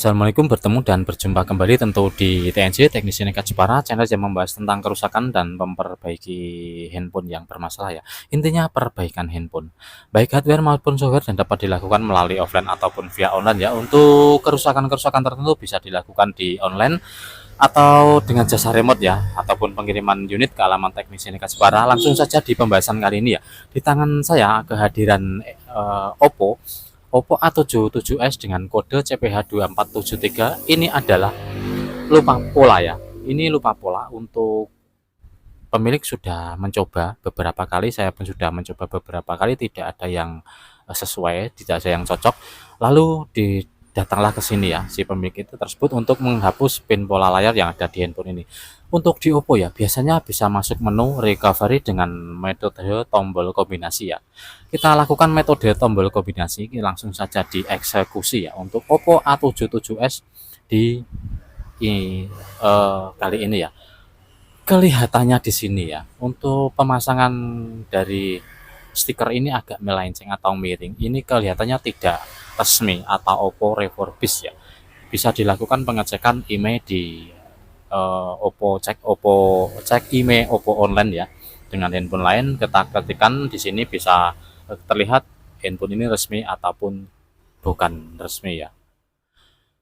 Assalamualaikum, bertemu dan berjumpa kembali tentu di TNJ Teknisi Nekat Jepara, channel yang membahas tentang kerusakan dan memperbaiki handphone yang bermasalah ya. Intinya perbaikan handphone, baik hardware maupun software, dan dapat dilakukan melalui offline ataupun via online ya. Untuk kerusakan-kerusakan tertentu bisa dilakukan di online atau dengan jasa remote ya, ataupun pengiriman unit ke alamat Teknisi Nekat Jepara. Langsung saja di pembahasan kali ini ya. Di tangan saya kehadiran Oppo A77s dengan kode CPH2473. Ini adalah lupa pola ya. Ini lupa pola. Untuk pemilik sudah mencoba beberapa kali, saya pun sudah mencoba beberapa kali, tidak ada yang sesuai, tidak ada yang cocok. Lalu datanglah ke sini ya si pemilik itu tersebut untuk menghapus pin pola layar yang ada di handphone ini. Untuk di Oppo ya, biasanya bisa masuk menu recovery dengan metode tombol kombinasi ya. Kita lakukan metode tombol kombinasi, langsung saja dieksekusi ya. Untuk Oppo A77s di kali ini ya. Kelihatannya di sini ya, untuk pemasangan dari stiker ini agak melenceng atau miring. Ini kelihatannya tidak resmi atau Oppo refurbish ya. Bisa dilakukan pengecekan email di Oppo cek email Oppo online ya. Dengan handphone lain kita ketikkan di sini, bisa terlihat handphone ini resmi ataupun bukan resmi ya.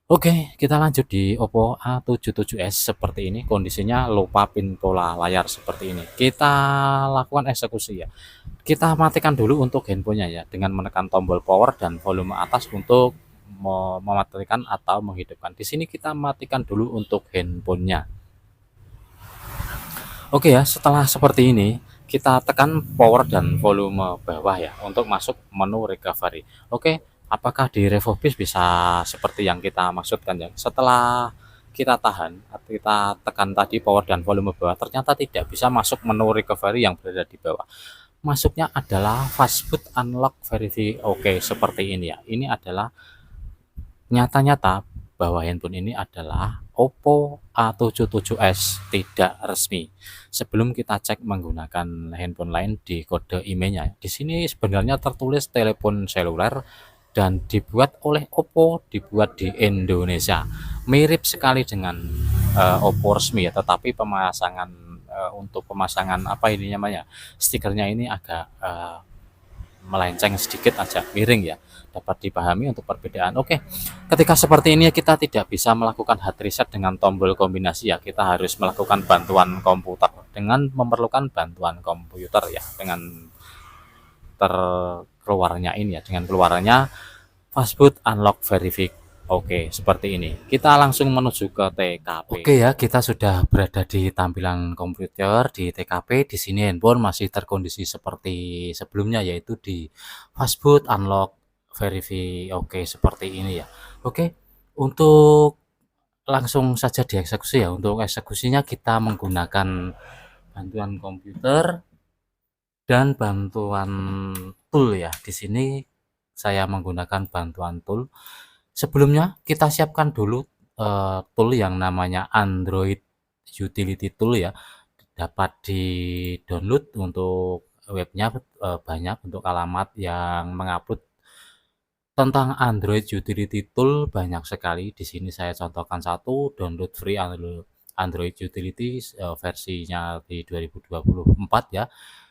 Oke, kita lanjut di Oppo A77s seperti ini. Kondisinya lupa pin pola layar seperti ini. Kita lakukan eksekusi ya. Kita matikan dulu untuk handphonenya ya, dengan menekan tombol power dan volume atas untuk mematikan atau menghidupkan. Di sini kita matikan dulu untuk handphonenya. Oke ya, setelah seperti ini kita tekan power dan volume bawah ya untuk masuk menu recovery. Oke, apakah di refurbish bisa seperti yang kita maksudkan ya? Setelah kita tahan, kita tekan tadi power dan volume bawah, ternyata tidak bisa masuk menu recovery yang berada di bawah. Masuknya adalah fastboot unlock verify. Oke, seperti ini ya. Ini adalah nyata-nyata bahwa handphone ini adalah Oppo A77s tidak resmi. Sebelum kita cek menggunakan handphone lain di kode emailnya, di sini sebenarnya tertulis telepon seluler dan dibuat oleh Oppo, dibuat di Indonesia. Mirip sekali dengan Oppo resmi ya, tetapi untuk pemasangan apa ini namanya, stikernya ini agak melenceng sedikit aja, miring ya, dapat dipahami untuk perbedaan. Oke, ketika seperti ini kita tidak bisa melakukan hard reset dengan tombol kombinasi ya, kita harus melakukan bantuan komputer dengan memerlukan bantuan komputer ya, dengan terkeluarnya ini ya, dengan keluarannya fastboot unlock verify. Oke, seperti ini. Kita langsung menuju ke TKP. Oke ya, kita sudah berada di tampilan komputer di TKP. Di sini handphone masih terkondisi seperti sebelumnya, yaitu di fastboot unlock verify. Oke, seperti ini ya. Oke, untuk langsung saja dieksekusi ya. Untuk eksekusinya kita menggunakan bantuan komputer dan bantuan tool ya. Di sini saya menggunakan bantuan tool. Sebelumnya kita siapkan dulu tool yang namanya Android Utility Tool ya. Dapat di-download untuk webnya, banyak untuk alamat yang mengupload tentang Android Utility Tool banyak sekali. Di sini saya contohkan satu, download free Android Utility versinya di 2024 ya.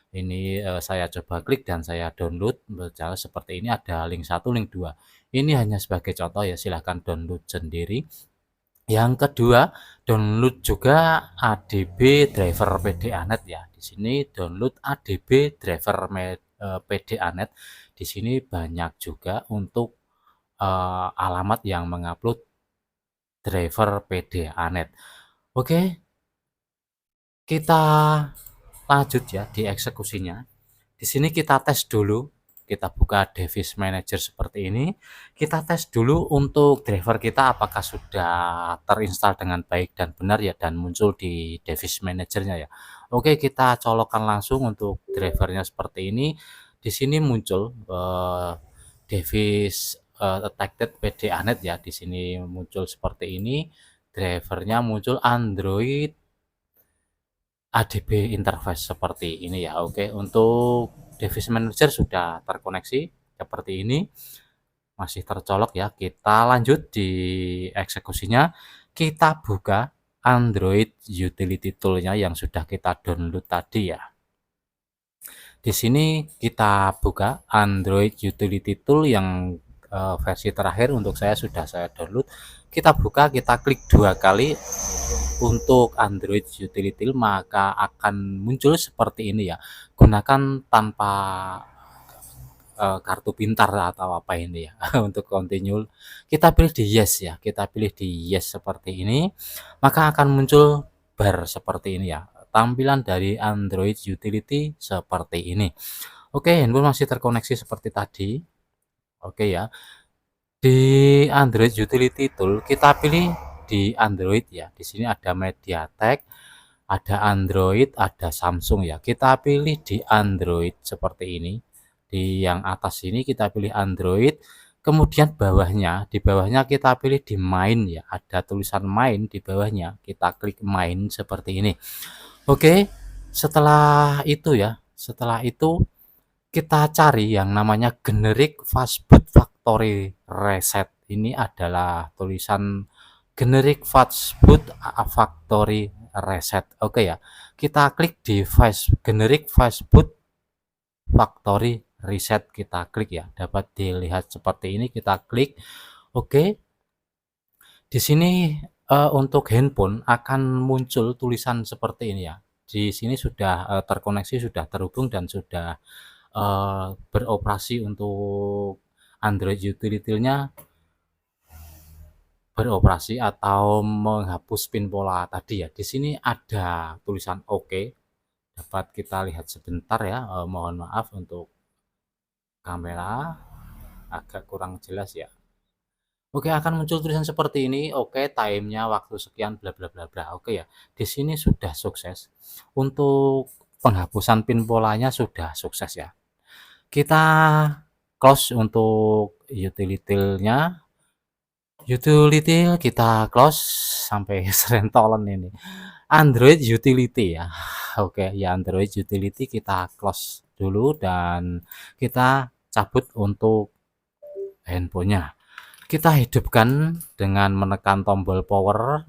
Ini saya coba klik dan saya download, berjalan seperti ini, ada link 1, link 2. Ini hanya sebagai contoh ya, silahkan download sendiri. Yang kedua, download juga ADB driver PDANet ya. Di sini download ADB driver PDANet. Di sini banyak juga untuk alamat yang mengupload driver PDANet. Oke, kita lanjut ya di eksekusinya. Di sini kita tes dulu, kita buka device manager seperti ini. Kita tes dulu untuk driver kita apakah sudah terinstall dengan baik dan benar ya, dan muncul di device manajernya ya. Oke, kita colokkan langsung untuk drivernya seperti ini. Di sini muncul device detected PDANet ya. Di sini muncul seperti ini. Drivernya muncul Android ADB interface seperti ini ya. Oke, untuk device manager sudah terkoneksi seperti ini. masih tercolok ya. Kita lanjut di eksekusinya. Kita buka Android Utility Tool-nya yang sudah kita download tadi ya. Di sini kita buka Android Utility Tool yang versi terakhir, untuk saya sudah saya download. Kita buka, kita klik 2 kali untuk Android Utility, maka akan muncul seperti ini ya. Gunakan tanpa kartu pintar atau apa ini ya. Untuk continue kita pilih di yes ya, kita pilih di yes seperti ini, maka akan muncul bar seperti ini ya. Tampilan dari Android Utility seperti ini. Oke, handphone masih terkoneksi seperti tadi. Oke ya. Di Android Utility Tool kita pilih di Android ya. Di sini ada MediaTek, ada Android, ada Samsung ya. Kita pilih di Android seperti ini. Di yang atas ini kita pilih Android. Kemudian di bawahnya kita pilih di main ya. Ada tulisan main di bawahnya. Kita klik main seperti ini. Oke, setelah itu ya, setelah itu kita cari yang namanya generic fastboot factory reset. Ini adalah tulisan generic fastboot factory reset. Oke ya, kita klik di generic fastboot factory reset, kita klik ya, dapat dilihat seperti ini. Kita klik oke. Di sini untuk handphone akan muncul tulisan seperti ini ya. Di sini sudah terkoneksi, sudah terhubung, dan sudah beroperasi untuk Android Utility-nya, beroperasi atau menghapus pin pola tadi ya. Di sini ada tulisan oke, dapat kita lihat sebentar ya. Mohon maaf untuk kamera agak kurang jelas ya. Oke, akan muncul tulisan seperti ini. Oke, timenya waktu sekian bla bla bla bla. Oke ya. Di sini sudah sukses. Untuk penghapusan pin polanya sudah sukses ya. Kita close untuk utility-nya. Utility kita close sampai serentolan ini. Android Utility ya. Oke, ya Android Utility kita close dulu dan kita cabut untuk handphonenya. Kita hidupkan dengan menekan tombol power.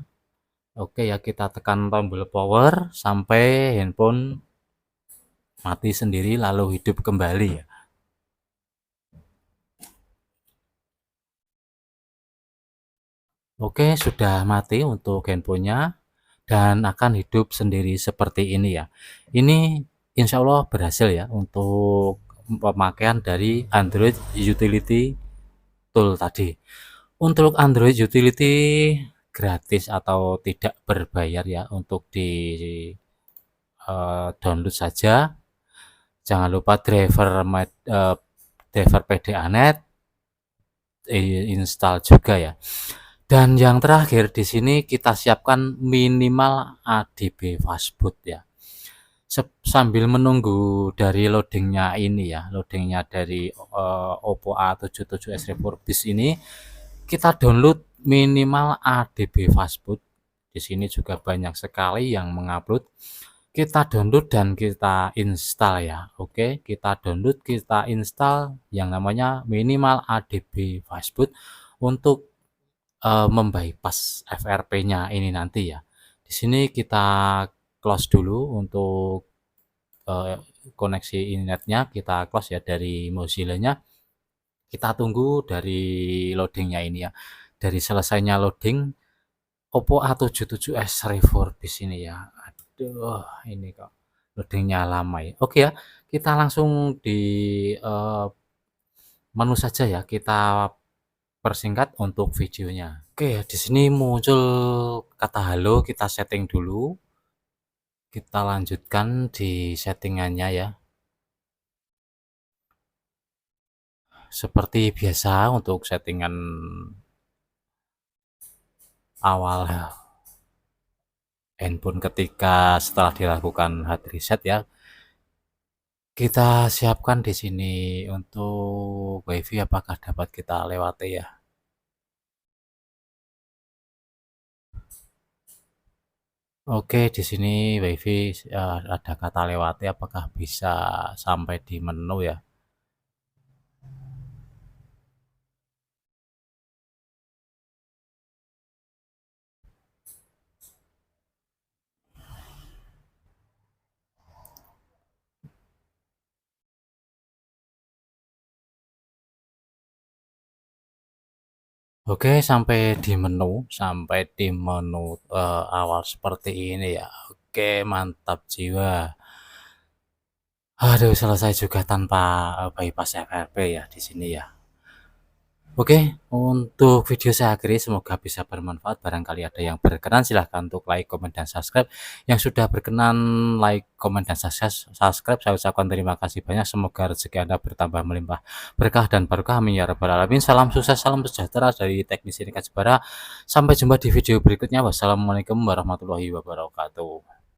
Oke ya, kita tekan tombol power sampai handphone mati sendiri lalu hidup kembali ya. Oke, sudah mati untuk handphonenya dan akan hidup sendiri seperti ini ya. Ini insya Allah berhasil ya untuk pemakaian dari Android Utility Tool tadi. Untuk Android Utility gratis atau tidak berbayar ya, untuk di download saja. Jangan lupa driver PDA-net install juga ya. Dan yang terakhir di sini kita siapkan minimal ADB fastboot ya. Sambil menunggu dari loadingnya ini ya, loadingnya dari Oppo A77s Refurbished ini, kita download minimal ADB fastboot. Di sini juga banyak sekali yang mengupload. Kita download dan kita install ya. Oke, kita download, kita install yang namanya minimal ADB fastboot untuk membypass FRP-nya ini nanti ya. Di sini kita close dulu untuk koneksi internetnya, kita close ya dari Mozilla-nya. Kita tunggu dari loadingnya ini ya. Dari selesainya loading Oppo A77s Refurbished ini ya. Aduh, ini kok loadingnya lama ya. Oke ya, kita langsung di menu saja ya. Kita persingkat untuk videonya. Oke, di sini muncul kata halo, kita setting dulu. Kita lanjutkan di settingannya ya. Seperti biasa untuk settingan awal handphone ketika setelah dilakukan hard reset ya. Kita siapkan di sini untuk WiFi, apakah dapat kita lewati ya. Oke, di sini WiFi ada kata lewati, apakah bisa sampai di menu ya. Oke, sampai di menu awal seperti ini ya. Oke, mantap jiwa. Aduh, selesai juga tanpa bypass FRP ya di sini ya. Oke, untuk video saya akhiri, semoga bisa bermanfaat. Barangkali ada yang berkenan, silahkan untuk like, komen, dan subscribe. Yang sudah berkenan like, komen, dan subscribe, saya ucapkan terima kasih banyak. Semoga rezeki Anda bertambah melimpah berkah dan barokah. Amin ya rabbal alamin. Salam sukses, salam sejahtera dari teknisi Ringkat Jepara. Sampai jumpa di video berikutnya. Wassalamualaikum warahmatullahi wabarakatuh.